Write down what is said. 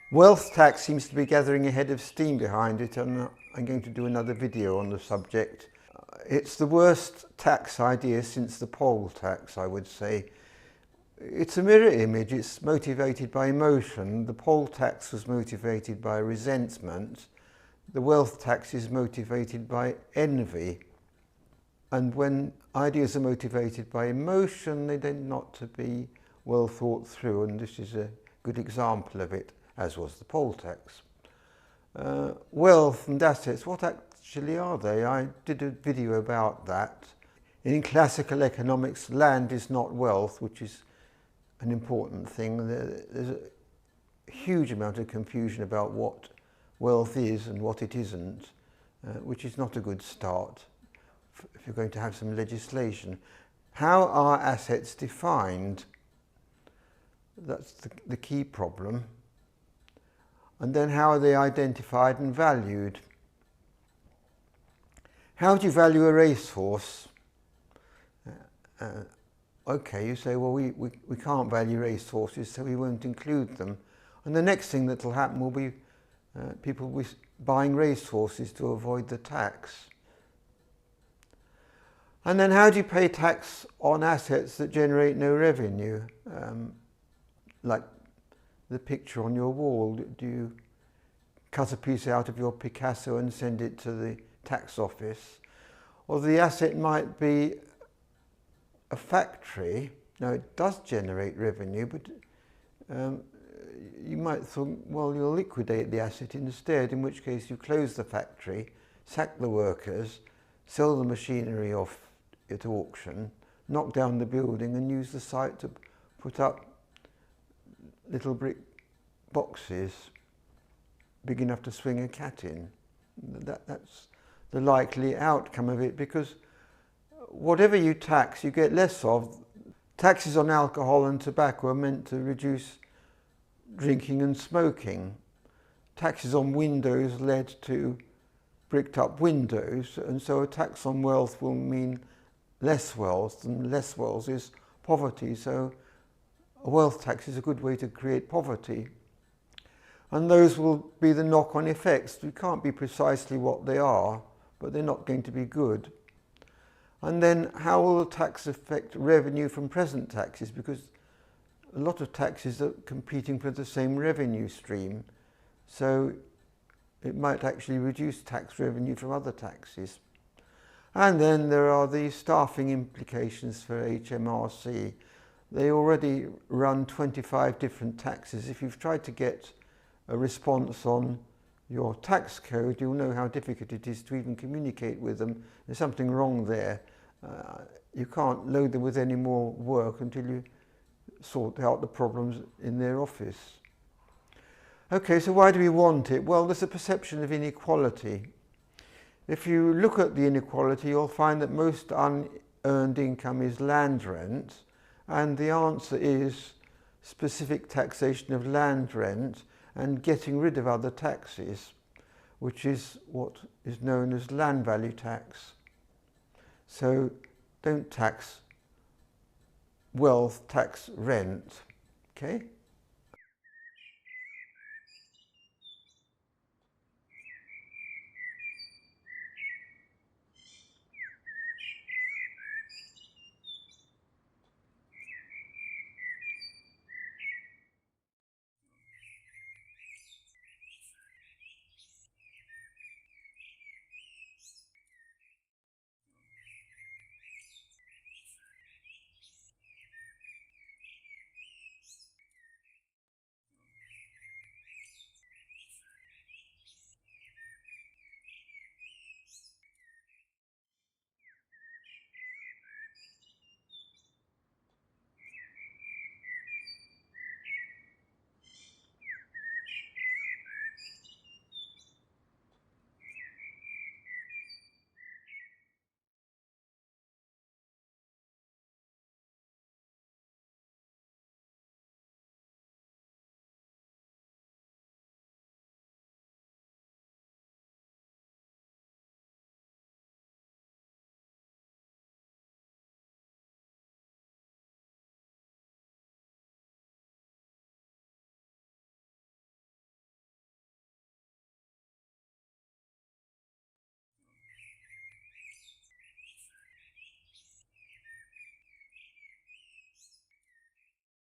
Wealth tax seems to be gathering a head of steam behind it, and I'm going to do another video on the subject. It's the worst tax idea since the poll tax, I would say. It's a mirror image, it's motivated by emotion. The poll tax was motivated by resentment. The wealth tax is motivated by envy. And when ideas are motivated by emotion, they tend not to be well thought through, and this is a good example of it, as was the poll tax. Wealth and assets, what actually are they? I did a video about that. In classical economics, land is not wealth, which is an important thing. There's a huge amount of confusion about what wealth is and what it isn't, which is not a good start if you're going to have some legislation. How are assets defined? That's the key problem. And then how are they identified and valued? How do you value a racehorse? Okay, you say, well, we can't value racehorses, so we won't include them. And the next thing that will happen will be people buying racehorses to avoid the tax. And then how do you pay tax on assets that generate no revenue? Like the picture on your wall, do you cut a piece out of your Picasso and send it to the tax office? Or the asset might be a factory. Now it does generate revenue, but you might think, well, you'll liquidate the asset instead, in which case you close the factory, sack the workers, sell the machinery off at auction, knock down the building and use the site to put up little brick boxes big enough to swing a cat in. That's the likely outcome of it, because whatever you tax, you get less of. Taxes on alcohol and tobacco are meant to reduce drinking and smoking. Taxes on windows led to bricked up windows, and so a tax on wealth will mean less wealth, and less wealth is poverty. So a wealth tax is a good way to create poverty. And those will be the knock-on effects. We can't be precisely what they are, but they're not going to be good. And then how will the tax affect revenue from present taxes? Because a lot of taxes are competing for the same revenue stream. So it might actually reduce tax revenue from other taxes. And then there are the staffing implications for HMRC. They already run 25 different taxes. If you've tried to get a response on your tax code, you'll know how difficult it is to even communicate with them. There's something wrong there. You can't load them with any more work until you sort out the problems in their office. Okay, so why do we want it? Well, there's a perception of inequality. If you look at the inequality, you'll find that most unearned income is land rent, and the answer is specific taxation of land rent and getting rid of other taxes, which is what is known as land value tax. So don't tax wealth, tax rent, okay?